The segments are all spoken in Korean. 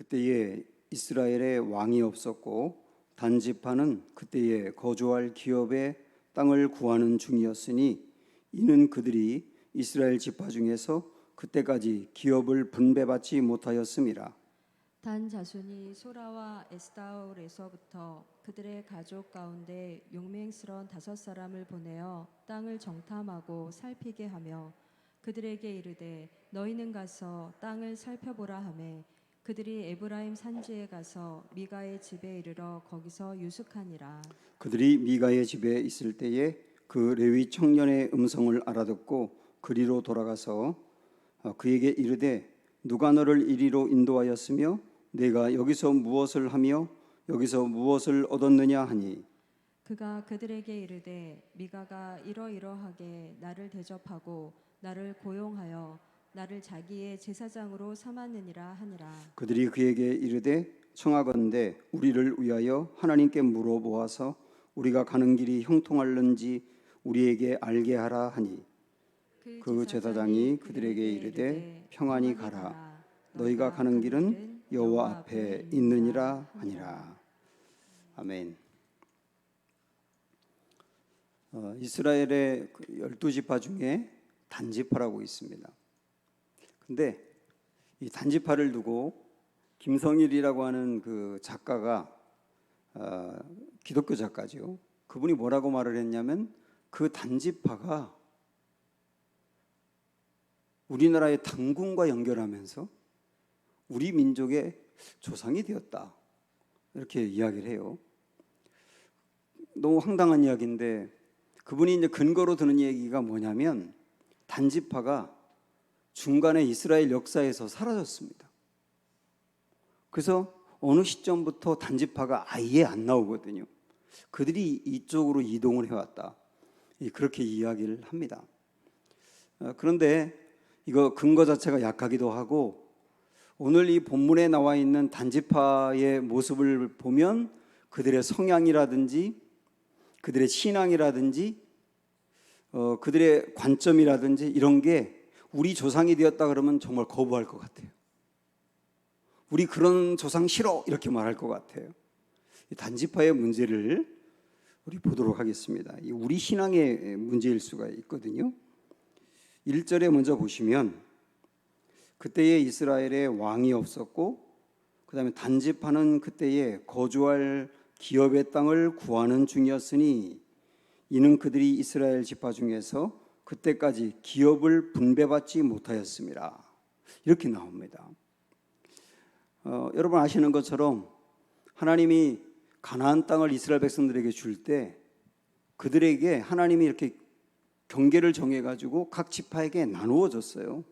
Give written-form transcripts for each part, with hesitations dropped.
그때에 이스라엘에 왕이 없었고 단지파는 그때에 거주할 기업의 땅을 구하는 중이었으니 이는 그들이 이스라엘 지파 중에서 그때까지 기업을 분배받지 못하였음이라. 단 자손이 소라와 에스다올에서부터 그들의 가족 가운데 용맹스러운 5사람을 보내어 땅을 정탐하고 살피게 하며 그들에게 이르되 너희는 가서 땅을 살펴보라 하매 그들이 에브라임 산지에 가서 미가의 집에 이르러 거기서 유숙하니라. 그들이 미가의 집에 있을 때에 그 레위 청년의 음성을 알아듣고 그리로 돌아가서 그에게 이르되 누가 너를 이리로 인도하였으며 내가 여기서 무엇을 하며 여기서 무엇을 얻었느냐 하니 그가 그들에게 이르되 미가가 이러이러하게 나를 대접하고 나를 고용하여 나를 자기의 제사장으로 삼았느니라 하니라. 그들이 그에게 이르되 청하건대 우리를 위하여 하나님께 물어보아서 우리가 가는 길이 형통할는지 우리에게 알게 하라 하니 그 제사장이 그들에게 이르되 평안히 가라 너희가 가는 길은 여호와 앞에 있느니라 하니라. 아멘. 이스라엘의 12지파 중에 단지파라고 있습니다. 근데 이 단지파를 두고 김성일이라고 하는 그 작가가 기독교 작가죠. 그분이 뭐라고 말을 했냐면 그 단지파가 우리나라의 당군과 연결하면서 우리 민족의 조상이 되었다 이렇게 이야기를 해요. 너무 황당한 이야기인데 그분이 이제 근거로 드는 얘기가 뭐냐면 단지파가 중간에 이스라엘 역사에서 사라졌습니다. 그래서 어느 시점부터 단지파가 아예 안 나오거든요. 그들이 이쪽으로 이동을 해왔다 그렇게 이야기를 합니다. 그런데 이거 근거 자체가 약하기도 하고 오늘 이 본문에 나와 있는 단지파의 모습을 보면 그들의 성향이라든지 그들의 신앙이라든지 그들의 관점이라든지 이런 게 우리 조상이 되었다 그러면 정말 거부할 것 같아요. 우리 그런 조상 싫어 이렇게 말할 것 같아요. 이 단지파의 문제를 우리 보도록 하겠습니다. 우리 신앙의 문제일 수가 있거든요. 1절에 먼저 보시면 그때에 이스라엘에 왕이 없었고 그 다음에 단지파는 그때에 거주할 기업의 땅을 구하는 중이었으니 이는 그들이 이스라엘 지파 중에서 그때까지 기업을 분배받지 못하였습니다. 이렇게 나옵니다. 여러분 아시는 것처럼 하나님이 가나안 땅을 이스라엘 백성들에게 줄 때 그들에게 하나님이 이렇게 경계를 정해가지고 각 지파에게 나누어 줬어요.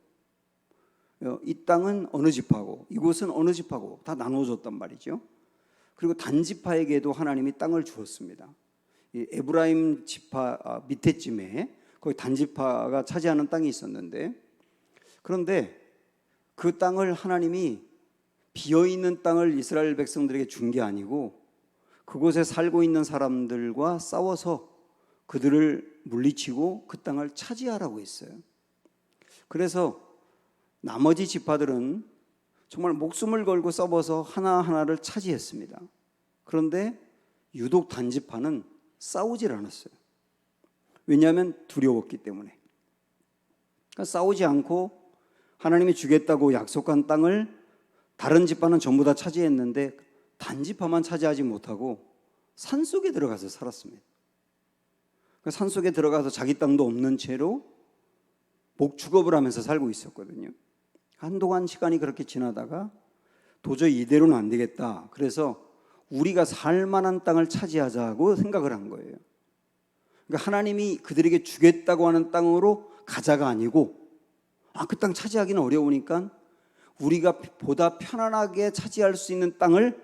이 땅은 어느 지파고 이곳은 어느 지파고 다 나누어 줬단 말이죠. 그리고 단지파에게도 하나님이 땅을 주었습니다. 이 에브라임 지파 밑에쯤에 거기 단지파가 차지하는 땅이 있었는데 그런데 그 땅을 하나님이 비어있는 땅을 이스라엘 백성들에게 준 게 아니고 그곳에 살고 있는 사람들과 싸워서 그들을 물리치고 그 땅을 차지하라고 했어요. 그래서 나머지 지파들은 정말 목숨을 걸고 싸워서 하나하나를 차지했습니다. 그런데 유독 단지파는 싸우질 않았어요. 왜냐하면 두려웠기 때문에. 그러니까 싸우지 않고 하나님이 주겠다고 약속한 땅을 다른 지파는 전부 다 차지했는데 단지파만 차지하지 못하고 산속에 들어가서 살았습니다. 그러니까 산속에 들어가서 자기 땅도 없는 채로 목축업을 하면서 살고 있었거든요. 한동안 시간이 그렇게 지나다가 도저히 이대로는 안 되겠다. 그래서 우리가 살 만한 땅을 차지하자고 생각을 한 거예요. 그러니까 하나님이 그들에게 주겠다고 하는 땅으로 가자가 아니고 그 땅 차지하기는 어려우니까 우리가 보다 편안하게 차지할 수 있는 땅을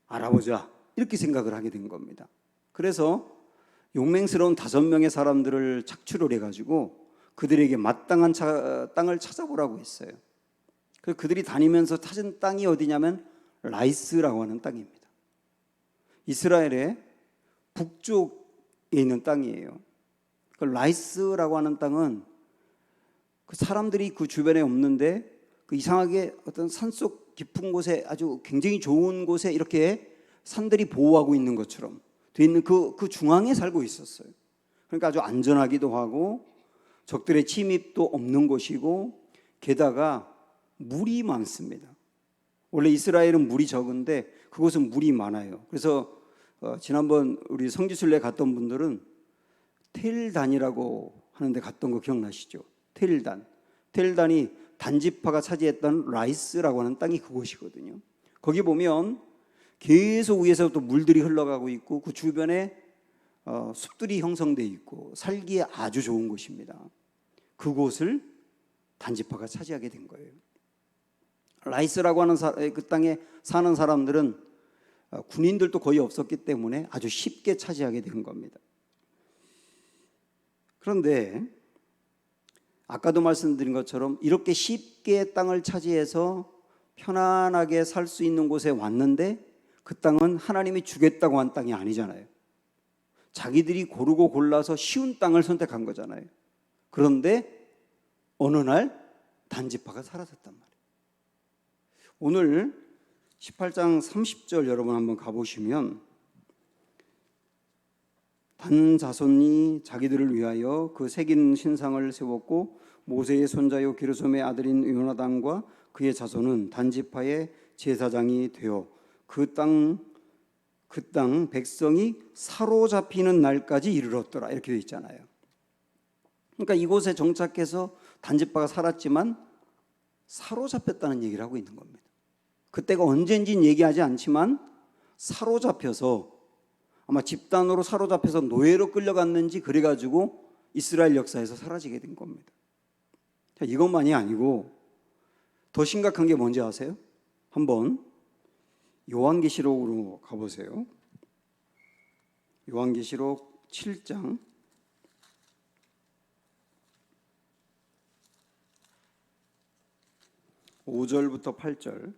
알아보자 이렇게 생각을 하게 된 겁니다. 그래서 용맹스러운 5명의 사람들을 착취를 해가지고 그들에게 마땅한 땅을 찾아보라고 했어요. 그래서 그들이 다니면서 찾은 땅이 어디냐면 라이스라고 하는 땅입니다. 이스라엘의 북쪽에 있는 땅이에요. 그 라이스라고 하는 땅은 그 사람들이 그 주변에 없는데 그 이상하게 어떤 산속 깊은 곳에 아주 굉장히 좋은 곳에 이렇게 산들이 보호하고 있는 것처럼 돼 있는 그 중앙에 살고 있었어요. 그러니까 아주 안전하기도 하고 적들의 침입도 없는 곳이고 게다가 물이 많습니다. 원래 이스라엘은 물이 적은데 그곳은 물이 많아요. 그래서 지난번 우리 성지순례 갔던 분들은 텔단이라고 하는데 갔던 거 기억나시죠? 텔단이 단지파가 차지했던 라이스라고 하는 땅이 그곳이거든요. 거기 보면 계속 위에서부터 물들이 흘러가고 있고 그 주변에 숲들이 형성돼 있고 살기에 아주 좋은 곳입니다. 그곳을 단지파가 차지하게 된 거예요. 라이스라고 하는 그 땅에 사는 사람들은 군인들도 거의 없었기 때문에 아주 쉽게 차지하게 된 겁니다. 그런데 아까도 말씀드린 것처럼 이렇게 쉽게 땅을 차지해서 편안하게 살 수 있는 곳에 왔는데 그 땅은 하나님이 주겠다고 한 땅이 아니잖아요. 자기들이 고르고 골라서 쉬운 땅을 선택한 거잖아요. 그런데 어느 날 단지파가 사라졌단 말이에요. 오늘 18장 30절 여러분 한번 가보시면 단 자손이 자기들을 위하여 그 새긴 신상을 세웠고 모세의 손자요 게르솜의 아들인 요나단과 그의 자손은 단지파의 제사장이 되어 그 땅 백성이 사로잡히는 날까지 이르렀더라 이렇게 되어 있잖아요. 그러니까 이곳에 정착해서 단지파가 살았지만 사로잡혔다는 얘기를 하고 있는 겁니다. 그때가 언젠지는 얘기하지 않지만 사로잡혀서 아마 집단으로 사로잡혀서 노예로 끌려갔는지 그래가지고 이스라엘 역사에서 사라지게 된 겁니다. 자, 이것만이 아니고 더 심각한 게 뭔지 아세요? 한번 요한계시록으로 가보세요. 요한계시록 7장 5절부터 8절.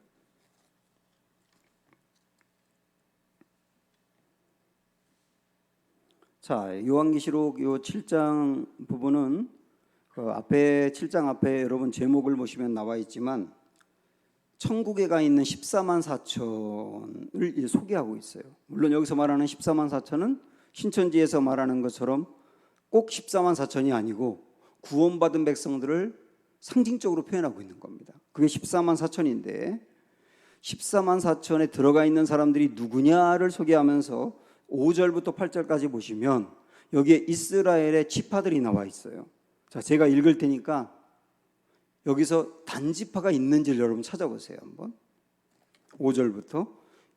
자, 요한계시록 요 7장 부분은 그 앞에 7장 앞에 여러분 제목을 보시면 나와 있지만 천국에 가 있는 14만 4천을 소개하고 있어요. 물론 여기서 말하는 14만 4천은 신천지에서 말하는 것처럼 꼭 14만 4천이 아니고 구원받은 백성들을 상징적으로 표현하고 있는 겁니다. 그게 14만 4천인데 14만 4천에 들어가 있는 사람들이 누구냐를 소개하면서 5절부터 8절까지 보시면 여기에 이스라엘의 지파들이 나와 있어요. 자, 제가 읽을 테니까 여기서 단지파가 있는지를 여러분 찾아보세요. 한번 5절부터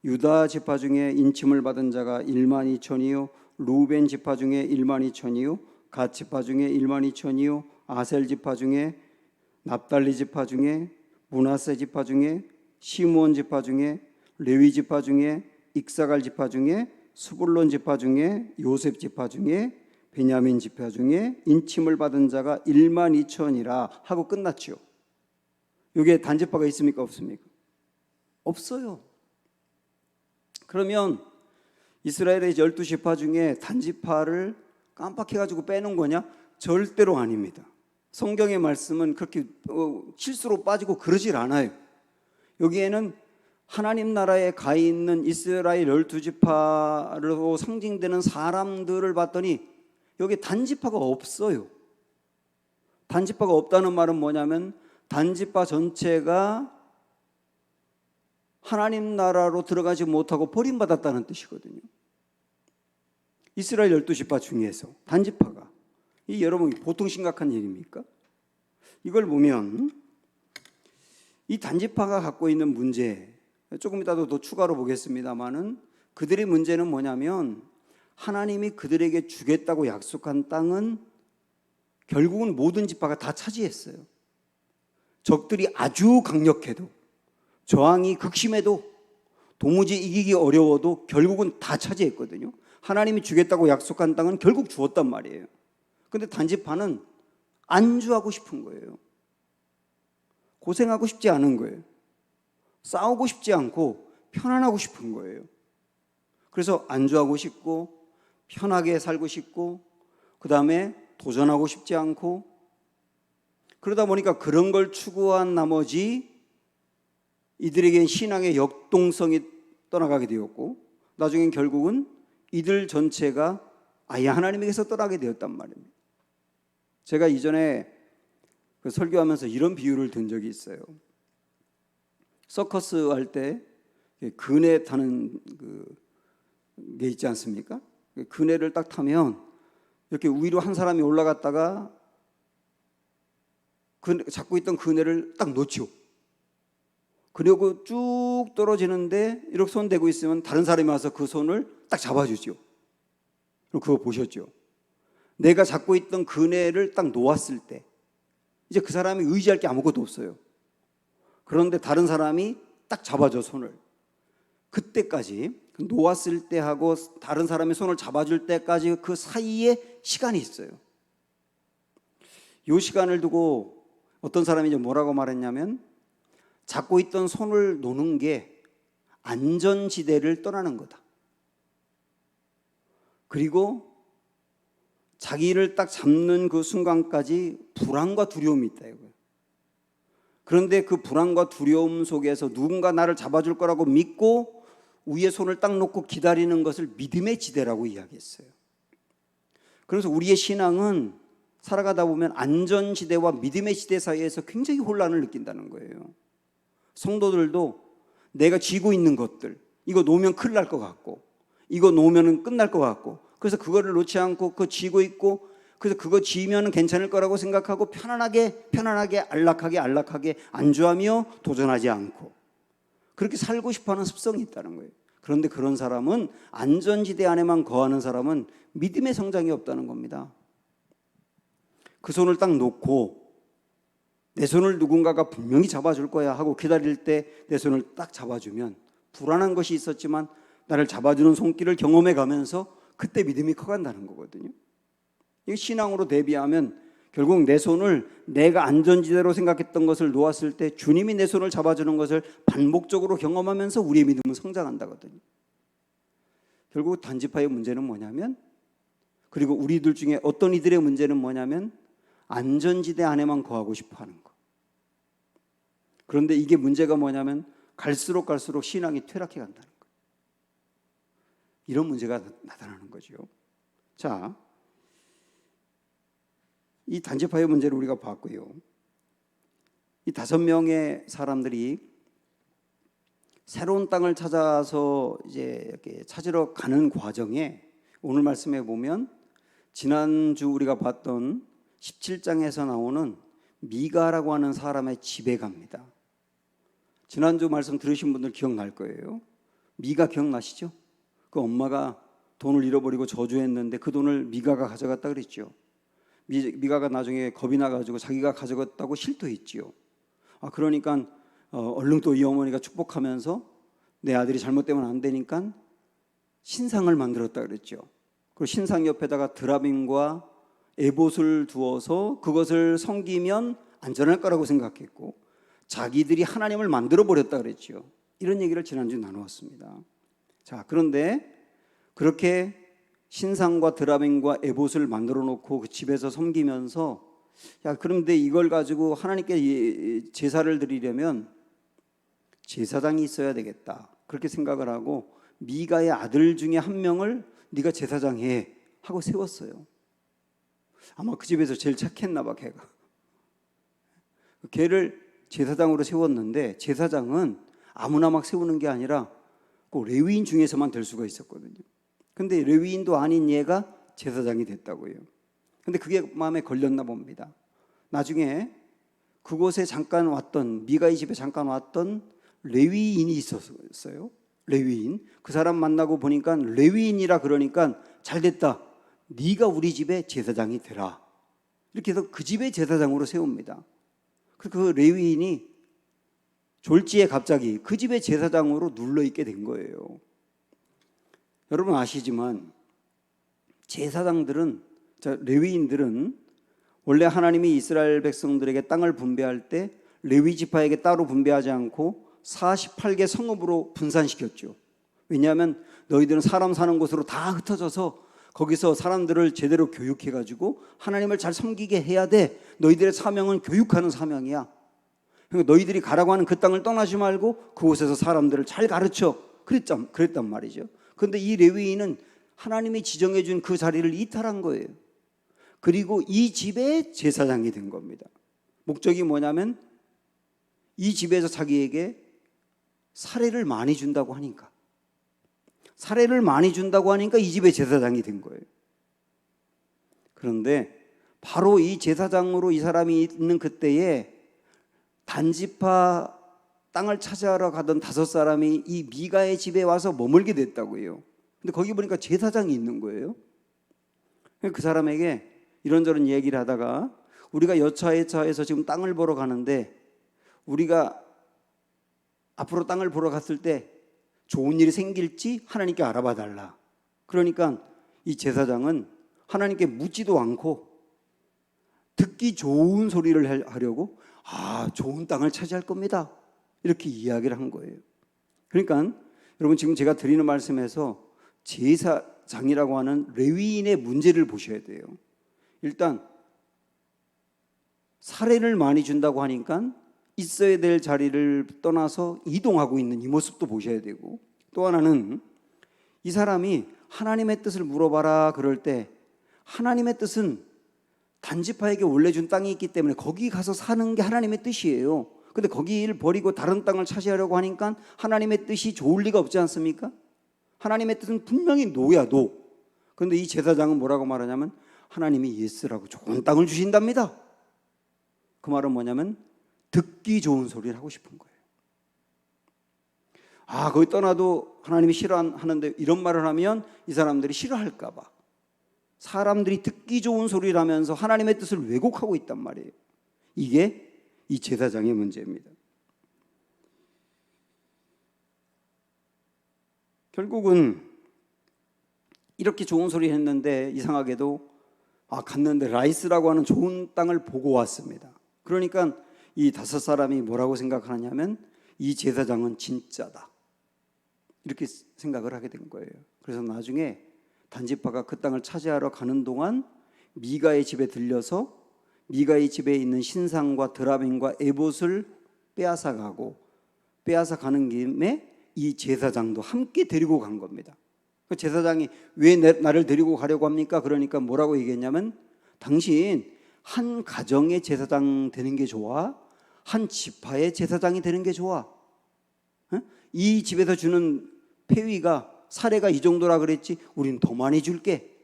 유다 지파 중에 인침을 받은 자가 1만 2천이요 루벤 지파 중에 1만 2천이요 갓 지파 중에 1만 2천이요 아셀 지파 중에 납달리 지파 중에 므낫세 지파 중에 시므온 지파 중에 레위 지파 중에 익사갈 지파 중에 스불론 지파 중에 요셉 지파 중에 베냐민 지파 중에 인침을 받은 자가 1만 2천이라 하고 끝났죠. 여기에 단지파가 있습니까 없습니까? 없어요. 그러면 이스라엘의 12지파 중에 단지파를 깜빡해가지고 빼놓은 거냐? 절대로 아닙니다. 성경의 말씀은 그렇게 실수로 빠지고 그러질 않아요. 여기에는 하나님 나라에 가 있는 이스라엘 12지파로 상징되는 사람들을 봤더니 여기 단지파가 없어요. 단지파가 없다는 말은 뭐냐면 단지파 전체가 하나님 나라로 들어가지 못하고 버림받았다는 뜻이거든요. 이스라엘 12지파 중에서 단지파가. 이 여러분 보통 심각한 일입니까? 이걸 보면 이 단지파가 갖고 있는 문제, 조금 이따도 더 추가로 보겠습니다만은 그들의 문제는 뭐냐면 하나님이 그들에게 주겠다고 약속한 땅은 결국은 모든 지파가 다 차지했어요. 적들이 아주 강력해도 저항이 극심해도 도무지 이기기 어려워도 결국은 다 차지했거든요. 하나님이 주겠다고 약속한 땅은 결국 주었단 말이에요. 근데 단지파는 안주하고 싶은 거예요. 고생하고 싶지 않은 거예요. 싸우고 싶지 않고 편안하고 싶은 거예요. 그래서 안주하고 싶고 편하게 살고 싶고 그 다음에 도전하고 싶지 않고 그러다 보니까 그런 걸 추구한 나머지 이들에겐 신앙의 역동성이 떠나가게 되었고 나중엔 결국은 이들 전체가 아예 하나님에게서 떠나게 되었단 말입니다. 제가 이전에 설교하면서 이런 비유를 든 적이 있어요. 서커스 할 때 그네 타는 게 있지 않습니까? 그네를 딱 타면 이렇게 위로 한 사람이 올라갔다가 잡고 있던 그네를 딱 놓죠. 그리고 쭉 떨어지는데 이렇게 손 대고 있으면 다른 사람이 와서 그 손을 딱 잡아주죠. 그럼 그거 보셨죠? 내가 잡고 있던 그네를 딱 놓았을 때 이제 그 사람이 의지할 게 아무것도 없어요. 그런데 다른 사람이 딱 잡아줘, 손을. 그때까지 놓았을 때 하고 다른 사람이 손을 잡아줄 때까지 그 사이에 시간이 있어요. 이 시간을 두고 어떤 사람이 이제 뭐라고 말했냐면 잡고 있던 손을 놓는 게 안전지대를 떠나는 거다. 그리고 자기를 딱 잡는 그 순간까지 불안과 두려움이 있다 이거예요. 그런데 그 불안과 두려움 속에서 누군가 나를 잡아줄 거라고 믿고 위에 손을 딱 놓고 기다리는 것을 믿음의 지대라고 이야기했어요. 그래서 우리의 신앙은 살아가다 보면 안전지대와 믿음의 지대 사이에서 굉장히 혼란을 느낀다는 거예요. 성도들도 내가 쥐고 있는 것들, 이거 놓으면 큰일 날 것 같고 이거 놓으면 끝날 것 같고 그래서 그거를 놓지 않고 그거 쥐고 있고 그래서 그거 쥐면 괜찮을 거라고 생각하고 편안하게 안락하게 안주하며 도전하지 않고 그렇게 살고 싶어하는 습성이 있다는 거예요. 그런데 그런 사람은 안전지대 안에만 거하는 사람은 믿음의 성장이 없다는 겁니다. 그 손을 딱 놓고 내 손을 누군가가 분명히 잡아줄 거야 하고 기다릴 때 내 손을 딱 잡아주면 불안한 것이 있었지만 나를 잡아주는 손길을 경험해 가면서 그때 믿음이 커간다는 거거든요. 이 신앙으로 대비하면 결국 내 손을 내가 안전지대로 생각했던 것을 놓았을 때 주님이 내 손을 잡아주는 것을 반복적으로 경험하면서 우리의 믿음은 성장한다거든요. 결국 단지파의 문제는 뭐냐면 그리고 우리들 중에 어떤 이들의 문제는 뭐냐면 안전지대 안에만 거하고 싶어 하는 거. 그런데 이게 문제가 뭐냐면 갈수록 신앙이 퇴락해 간다는 거예요. 이런 문제가 나타나는 거죠. 자, 이 단지파의 문제를 우리가 봤고요. 이 5명의 사람들이 새로운 땅을 찾아서 이제 이렇게 찾으러 가는 과정에 오늘 말씀해 보면 지난주 우리가 봤던 17장에서 나오는 미가라고 하는 사람의 집에 갑니다. 지난주 말씀 들으신 분들 기억날 거예요. 미가 기억나시죠? 그 엄마가 돈을 잃어버리고 저주했는데 그 돈을 미가가 가져갔다 그랬죠. 미가가 나중에 겁이 나가지고 자기가 가져갔다고 실토했지요. 그러니까 얼른 또 이 어머니가 축복하면서 내 아들이 잘못되면 안 되니까 신상을 만들었다 그랬죠. 그리고 신상 옆에다가 드라빔과 에봇을 두어서 그것을 섬기면 안전할 거라고 생각했고 자기들이 하나님을 만들어 버렸다 그랬죠. 이런 얘기를 지난주에 나누었습니다. 자, 그런데 그렇게 신상과 드라빔과 에봇을 만들어 놓고 그 집에서 섬기면서 그런데 이걸 가지고 하나님께 제사를 드리려면 제사장이 있어야 되겠다 그렇게 생각을 하고 미가의 아들 중에 한 명을 네가 제사장 해 하고 세웠어요. 아마 그 집에서 제일 착했나 봐 걔가. 걔를 제사장으로 세웠는데 제사장은 아무나 막 세우는 게 아니라 꼭 레위인 중에서만 될 수가 있었거든요. 근데 레위인도 아닌 얘가 제사장이 됐다고요. 근데 그게 마음에 걸렸나 봅니다. 나중에 그곳에 잠깐 왔던 미가의 집에 잠깐 왔던 레위인이 있었어요. 레위인. 그 사람 만나고 보니까 레위인이라 그러니까 잘됐다. 네가 우리 집에 제사장이 되라. 이렇게 해서 그 집에 제사장으로 세웁니다. 그 레위인이 졸지에 갑자기 그 집의 제사장으로 눌러있게 된 거예요. 여러분 아시지만 제사장들은, 레위인들은 원래 하나님이 이스라엘 백성들에게 땅을 분배할 때 레위 지파에게 따로 분배하지 않고 48개 성읍으로 분산시켰죠. 왜냐하면 너희들은 사람 사는 곳으로 다 흩어져서 거기서 사람들을 제대로 교육해가지고 하나님을 잘 섬기게 해야 돼. 너희들의 사명은 교육하는 사명이야. 그러니까 너희들이 가라고 하는 그 땅을 떠나지 말고 그곳에서 사람들을 잘 가르쳐. 그랬단 말이죠. 그런데 이 레위인은 하나님이 지정해 준 그 자리를 이탈한 거예요. 그리고 이 집의 제사장이 된 겁니다. 목적이 뭐냐면 이 집에서 자기에게 사례를 많이 준다고 하니까, 사례를 많이 준다고 하니까 이 집의 제사장이 된 거예요. 그런데 바로 이 제사장으로 이 사람이 있는 그때에 단지파 땅을 차지하러 가던 5사람이 이 미가의 집에 와서 머물게 됐다고 해요. 근데 거기 보니까 제사장이 있는 거예요. 그 사람에게 이런저런 얘기를 하다가 우리가 여차여차해서 지금 땅을 보러 가는데 우리가 앞으로 땅을 보러 갔을 때 좋은 일이 생길지 하나님께 알아봐 달라. 그러니까 이 제사장은 하나님께 묻지도 않고 듣기 좋은 소리를 하려고 좋은 땅을 차지할 겁니다. 이렇게 이야기를 한 거예요. 그러니까 여러분 지금 제가 드리는 말씀에서 제사장이라고 하는 레위인의 문제를 보셔야 돼요. 일단 사례를 많이 준다고 하니까 있어야 될 자리를 떠나서 이동하고 있는 이 모습도 보셔야 되고, 또 하나는 이 사람이 하나님의 뜻을 물어봐라 그럴 때 하나님의 뜻은 단지파에게 원래 준 땅이 있기 때문에 거기 가서 사는 게 하나님의 뜻이에요. 근데 거기를 버리고 다른 땅을 차지하려고 하니까 하나님의 뜻이 좋을 리가 없지 않습니까? 하나님의 뜻은 분명히 노야, 노. 그런데 이 제사장은 뭐라고 말하냐면 하나님이 예스라고 좋은 땅을 주신답니다. 그 말은 뭐냐면 듣기 좋은 소리를 하고 싶은 거예요. 거기 떠나도 하나님이 싫어하는데 이런 말을 하면 이 사람들이 싫어할까 봐 사람들이 듣기 좋은 소리를 하면서 하나님의 뜻을 왜곡하고 있단 말이에요. 이게 이 제사장의 문제입니다. 결국은 이렇게 좋은 소리 했는데 이상하게도 갔는데 라이스라고 하는 좋은 땅을 보고 왔습니다. 그러니까 이 5사람이 뭐라고 생각하냐면 이 제사장은 진짜다, 이렇게 생각을 하게 된 거예요. 그래서 나중에 단지파가 그 땅을 차지하러 가는 동안 미가의 집에 들려서 미가의 집에 있는 신상과 드라빔과 에봇을 빼앗아 가는 김에 이 제사장도 함께 데리고 간 겁니다. 그 제사장이 왜 나를 데리고 가려고 합니까? 그러니까 뭐라고 얘기했냐면 당신 한 가정의 제사장 되는 게 좋아? 한 지파의 제사장이 되는 게 좋아? 이 집에서 주는 폐위가 사례가 이 정도라 그랬지 우린 더 많이 줄게.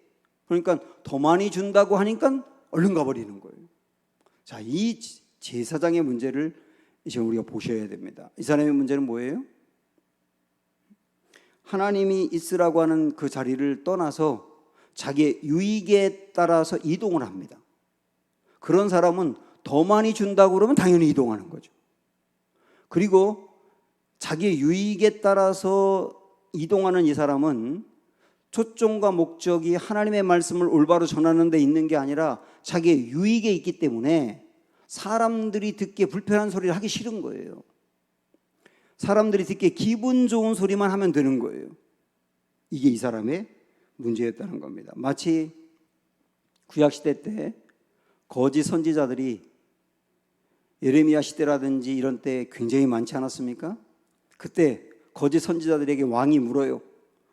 그러니까 더 많이 준다고 하니까 얼른 가버리는 거예요. 자, 이 제사장의 문제를 이제 우리가 보셔야 됩니다. 이 사람의 문제는 뭐예요? 하나님이 있으라고 하는 그 자리를 떠나서 자기의 유익에 따라서 이동을 합니다. 그런 사람은 더 많이 준다고 그러면 당연히 이동하는 거죠. 그리고 자기의 유익에 따라서 이동하는 이 사람은 초점과 목적이 하나님의 말씀을 올바로 전하는 데 있는 게 아니라 자기의 유익에 있기 때문에 사람들이 듣기에 불편한 소리를 하기 싫은 거예요. 사람들이 듣기에 기분 좋은 소리만 하면 되는 거예요. 이게 이 사람의 문제였다는 겁니다. 마치 구약시대 때 거짓 선지자들이 예레미야 시대라든지 이런 때 굉장히 많지 않았습니까? 그때 거짓 선지자들에게 왕이 물어요.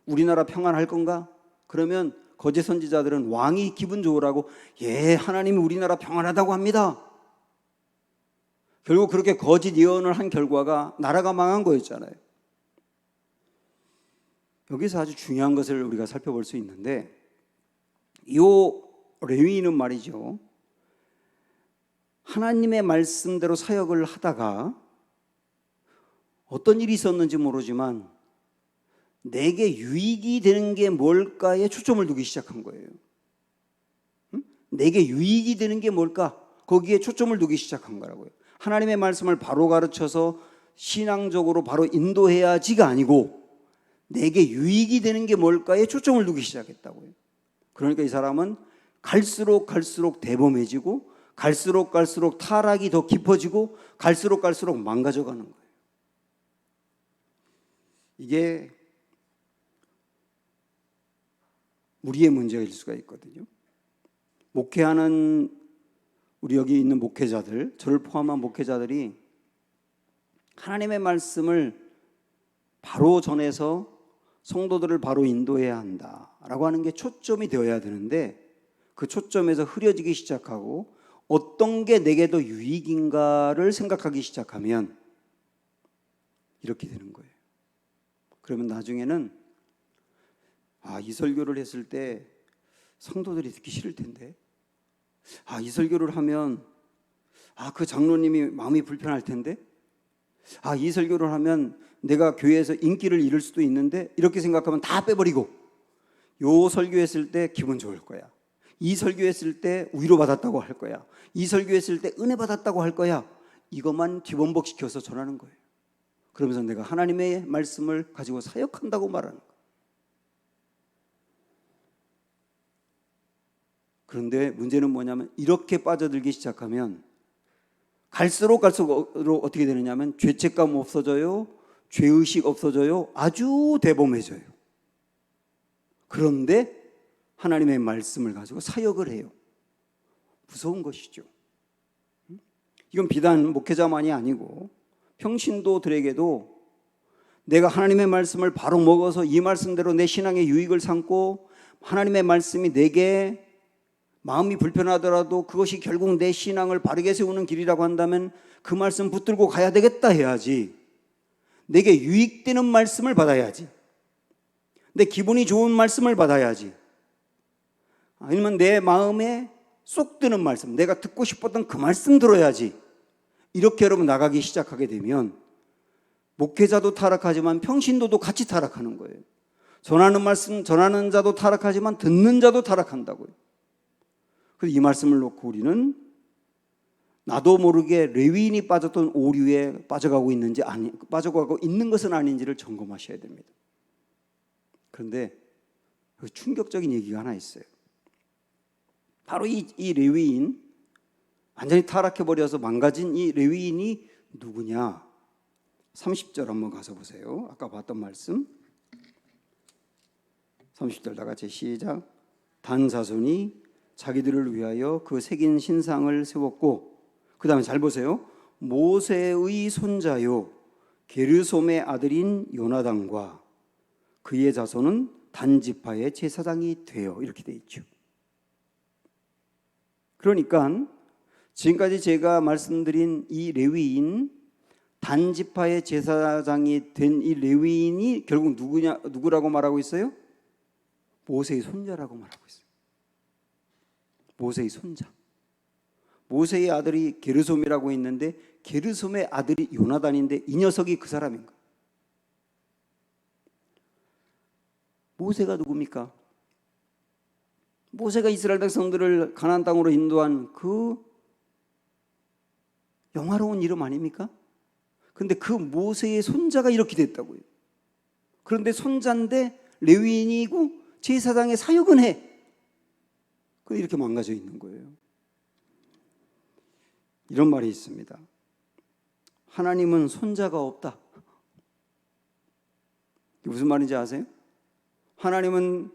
우리나라 평안할 건가? 그러면 거짓 선지자들은 왕이 기분 좋으라고 하나님이 우리나라 평안하다고 합니다. 결국 그렇게 거짓 예언을 한 결과가 나라가 망한 거였잖아요. 여기서 아주 중요한 것을 우리가 살펴볼 수 있는데 이 레위인은 말이죠, 하나님의 말씀대로 사역을 하다가 어떤 일이 있었는지 모르지만 내게 유익이 되는 게 뭘까에 초점을 두기 시작한 거예요. 내게 유익이 되는 게 뭘까? 거기에 초점을 두기 시작한 거라고요. 하나님의 말씀을 바로 가르쳐서 신앙적으로 바로 인도해야지가 아니고 내게 유익이 되는 게 뭘까에 초점을 두기 시작했다고요. 그러니까 이 사람은 갈수록 대범해지고 갈수록 타락이 더 깊어지고 갈수록 망가져가는 거예요. 이게 우리의 문제일 수가 있거든요. 목회하는 우리 여기 있는 목회자들, 저를 포함한 목회자들이 하나님의 말씀을 바로 전해서 성도들을 바로 인도해야 한다라고 하는 게 초점이 되어야 되는데, 그 초점에서 흐려지기 시작하고 어떤 게 내게 더 유익인가를 생각하기 시작하면 이렇게 되는 거예요. 그러면 나중에는 이 설교를 했을 때 성도들이 듣기 싫을 텐데, 이 설교를 하면 그 장로님이 마음이 불편할 텐데, 이 설교를 하면 내가 교회에서 인기를 잃을 수도 있는데, 이렇게 생각하면 다 빼버리고 요 설교했을 때 기분 좋을 거야, 이 설교했을 때 위로받았다고 할 거야, 이 설교했을 때 은혜 받았다고 할 거야, 이것만 뒤범벅시켜서 전하는 거예요. 그러면서 내가 하나님의 말씀을 가지고 사역한다고 말하는 거예요. 그런데 문제는 뭐냐면, 이렇게 빠져들기 시작하면 갈수록 어떻게 되느냐면 죄책감 없어져요, 죄의식 없어져요, 아주 대범해져요. 그런데 하나님의 말씀을 가지고 사역을 해요. 무서운 것이죠. 이건 비단 목회자만이 아니고 평신도들에게도 내가 하나님의 말씀을 바로 먹어서 이 말씀대로 내 신앙의 유익을 삼고, 하나님의 말씀이 내게 마음이 불편하더라도 그것이 결국 내 신앙을 바르게 세우는 길이라고 한다면 그 말씀 붙들고 가야 되겠다 해야지, 내게 유익되는 말씀을 받아야지, 내 기분이 좋은 말씀을 받아야지, 아니면 내 마음에 쏙 드는 말씀, 내가 듣고 싶었던 그 말씀 들어야지, 이렇게 여러분 나가기 시작하게 되면 목회자도 타락하지만 평신도도 같이 타락하는 거예요. 전하는 말씀 전하는 자도 타락하지만 듣는 자도 타락한다고요. 그래서 이 말씀을 놓고 우리는 나도 모르게 레위인이 빠졌던 오류에 빠져가고 있는 것은 아닌지를 점검하셔야 됩니다. 그런데 그 충격적인 얘기가 하나 있어요. 바로 이 레위인, 완전히 타락해버려서 망가진 이 레위인이 누구냐? 30절 한번 가서 보세요. 아까 봤던 말씀 30절 다 같이 시작. 단 자손이 자기들을 위하여 그 새긴 신상을 세웠고, 그 다음에 잘 보세요. 모세의 손자요 게르솜의 아들인 요나단과 그의 자손은 단 지파의 제사장이 되어, 이렇게 돼 있죠. 그러니까 지금까지 제가 말씀드린 이 레위인, 단 지파의 제사장이 된 이 레위인이 결국 누구라고 말하고 있어요? 모세의 손자라고 말하고 있어요. 모세의 손자. 모세의 아들이 게르솜이라고 있는데 게르솜의 아들이 요나단인데 이 녀석이 그 사람인가? 모세가 누굽니까? 모세가 이스라엘 백성들을 가나안 땅으로 인도한 그 영화로운 이름 아닙니까? 그런데 그 모세의 손자가 이렇게 됐다고요. 그런데 손자인데 레위인이고 제사장의 사역은 해. 그런데 이렇게 망가져 있는 거예요. 이런 말이 있습니다. 하나님은 손자가 없다. 무슨 말인지 아세요? 하나님은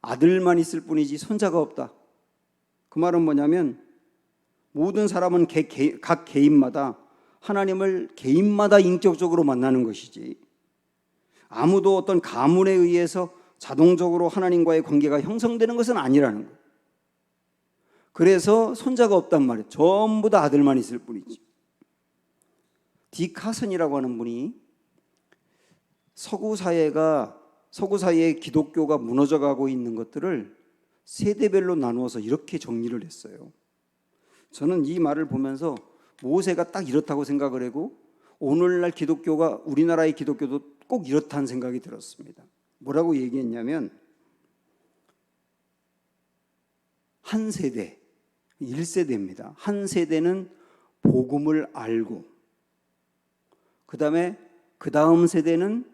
아들만 있을 뿐이지 손자가 없다. 그 말은 뭐냐면 모든 사람은 각 개인마다 하나님을 개인마다 인격적으로 만나는 것이지, 아무도 어떤 가문에 의해서 자동적으로 하나님과의 관계가 형성되는 것은 아니라는 거예요. 그래서 손자가 없단 말이에요. 전부 다 아들만 있을 뿐이지. 디 카슨이라고 하는 분이 서구 사회에 기독교가 무너져가고 있는 것들을 세대별로 나누어서 이렇게 정리를 했어요. 저는 이 말을 보면서 모세가 딱 이렇다고 생각을 하고, 오늘날 기독교가, 우리나라의 기독교도 꼭 이렇다는 생각이 들었습니다. 뭐라고 얘기했냐면, 한 세대, 1세대입니다. 한 세대는 복음을 알고, 그 다음 세대는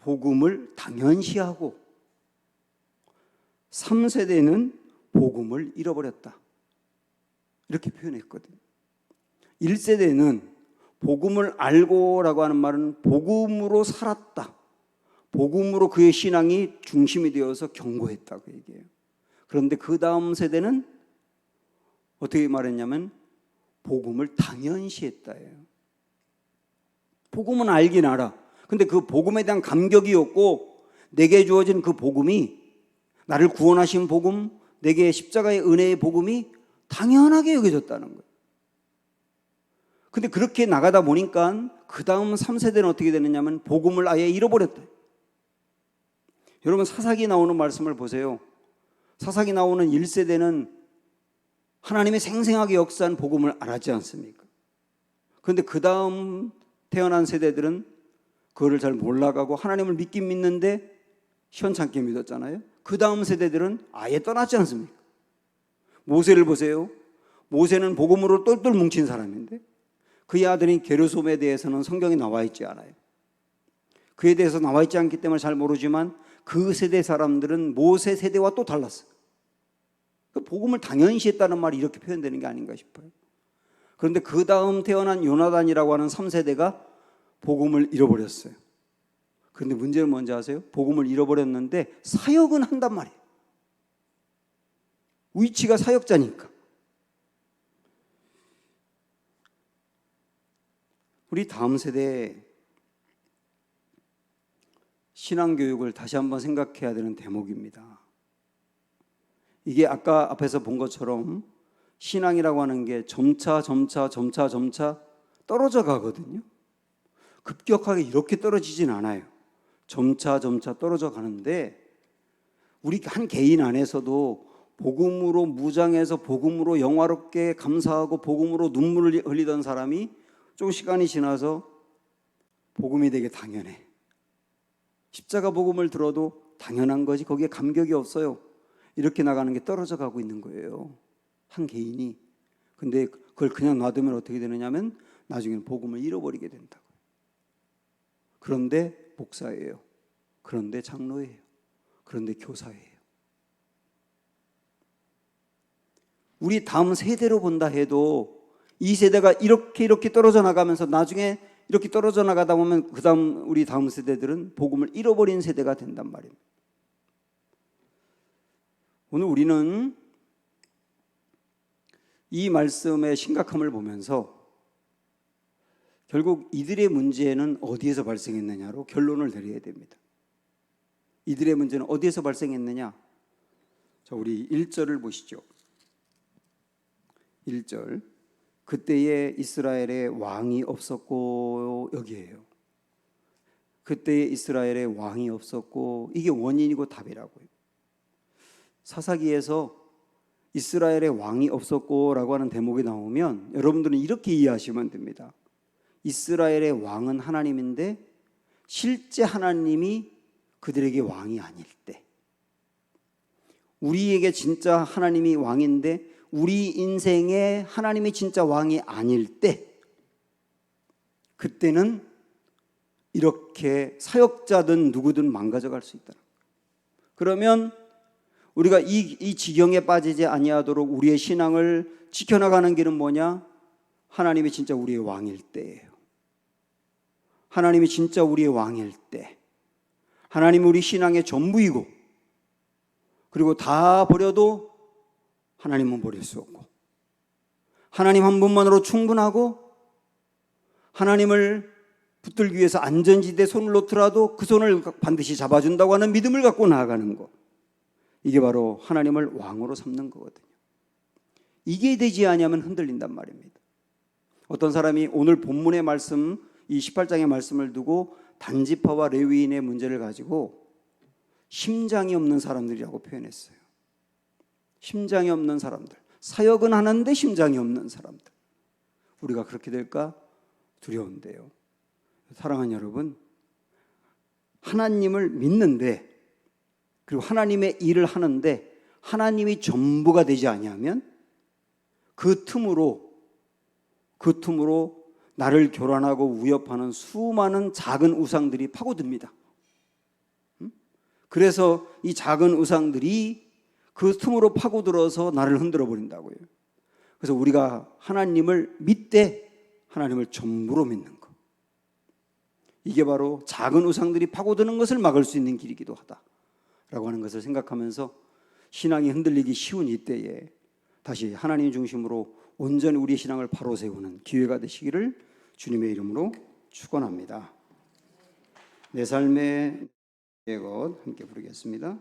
복음을 당연시하고, 3세대는 복음을 잃어버렸다. 이렇게 표현했거든요. 1세대는 복음을 알고라고 하는 말은 복음으로 살았다, 복음으로 그의 신앙이 중심이 되어서 견고했다고 얘기해요. 그런데 그 다음 세대는 어떻게 말했냐면 복음을 당연시했다예요. 복음은 알긴 알아. 근데 그 복음에 대한 감격이 없고 내게 주어진 그 복음이, 나를 구원하신 복음, 내게 십자가의 은혜의 복음이 당연하게 여겨졌다는 거예요. 근데 그렇게 나가다 보니까 그 다음 3세대는 어떻게 되느냐면 복음을 아예 잃어버렸다. 여러분, 사사기 나오는 말씀을 보세요. 사사기 나오는 1세대는 하나님의 생생하게 역사한 복음을 알았지 않습니까? 그런데 그 다음 태어난 세대들은 그거를 잘 몰라가고 하나님을 믿긴 믿는데 시원찮게 믿었잖아요. 그 다음 세대들은 아예 떠났지 않습니까? 모세를 보세요. 모세는 복음으로 똘똘 뭉친 사람인데 그의 아들인 게르솜에 대해서는 성경에 나와 있지 않아요. 그에 대해서 나와 있지 않기 때문에 잘 모르지만 그 세대 사람들은 모세 세대와 또 달랐어요. 그 복음을 당연시했다는 말이 이렇게 표현되는 게 아닌가 싶어요. 그런데 그 다음 태어난 요나단이라고 하는 3세대가 복음을 잃어버렸어요. 그런데 문제는 뭔지 아세요? 복음을 잃어버렸는데 사역은 한단 말이에요. 위치가 사역자니까. 우리 다음 세대에 신앙교육을 다시 한번 생각해야 되는 대목입니다. 이게 아까 앞에서 본 것처럼 신앙이라고 하는 게 점차 떨어져 가거든요. 급격하게 이렇게 떨어지진 않아요. 점차 떨어져 가는데 우리 한 개인 안에서도 복음으로 무장해서 복음으로 영화롭게 감사하고 복음으로 눈물을 흘리던 사람이 좀 시간이 지나서 복음이 되게 당연해. 십자가 복음을 들어도 당연한 거지 거기에 감격이 없어요. 이렇게 나가는 게 떨어져 가고 있는 거예요. 한 개인이. 근데 그걸 그냥 놔두면 어떻게 되느냐면 나중에는 복음을 잃어버리게 된다고요. 그런데 목사예요. 그런데 장로예요. 그런데 교사예요. 우리 다음 세대로 본다 해도 이 세대가 이렇게 떨어져 나가면서 나중에 이렇게 떨어져 나가다 보면 우리 다음 세대들은 복음을 잃어버린 세대가 된단 말입니다. 오늘 우리는 이 말씀의 심각함을 보면서 결국 이들의 문제는 어디에서 발생했느냐로 결론을 내려야 됩니다. 이들의 문제는 어디에서 발생했느냐? 자, 우리 1절을 보시죠. 1절. 그때에 이스라엘에 왕이 없었고, 여기에요. 그때에 이스라엘에 왕이 없었고, 이게 원인이고 답이라고요. 사사기에서 이스라엘에 왕이 없었고 라고 하는 대목이 나오면 여러분들은 이렇게 이해하시면 됩니다. 이스라엘의 왕은 하나님인데 실제 하나님이 그들에게 왕이 아닐 때, 우리에게 진짜 하나님이 왕인데 우리 인생에 하나님이 진짜 왕이 아닐 때, 그때는 이렇게 사역자든 누구든 망가져갈 수 있다. 그러면 우리가 이 지경에 빠지지 아니하도록 우리의 신앙을 지켜나가는 길은 뭐냐? 하나님이 진짜 우리의 왕일 때예요. 하나님이 진짜 우리의 왕일 때, 하나님이 우리 신앙의 전부이고, 그리고 다 버려도 하나님은 버릴 수 없고, 하나님 한 분만으로 충분하고, 하나님을 붙들기 위해서 안전지대에 손을 놓더라도 그 손을 반드시 잡아준다고 하는 믿음을 갖고 나아가는 것, 이게 바로 하나님을 왕으로 삼는 거거든요. 이게 되지 아니하면 흔들린단 말입니다. 어떤 사람이 오늘 본문의 말씀, 이 18장의 말씀을 두고 단지파와 레위인의 문제를 가지고 심장이 없는 사람들이라고 표현했어요. 심장이 없는 사람들, 사역은 하는데 심장이 없는 사람들. 우리가 그렇게 될까 두려운데요. 사랑하는 여러분, 하나님을 믿는데, 그리고 하나님의 일을 하는데 하나님이 전부가 되지 아니하면 그 틈으로 나를 교란하고 위협하는 수많은 작은 우상들이 파고듭니다. 그래서 이 작은 우상들이 그 틈으로 파고들어서 나를 흔들어 버린다고요. 그래서 우리가 하나님을 믿되 하나님을 전부로 믿는 것, 이게 바로 작은 우상들이 파고드는 것을 막을 수 있는 길이기도 하다라고 하는 것을 생각하면서 신앙이 흔들리기 쉬운 이때에 다시 하나님 중심으로 온전히 우리의 신앙을 바로 세우는 기회가 되시기를 주님의 이름으로 축원합니다. 내 삶의 것 함께 부르겠습니다.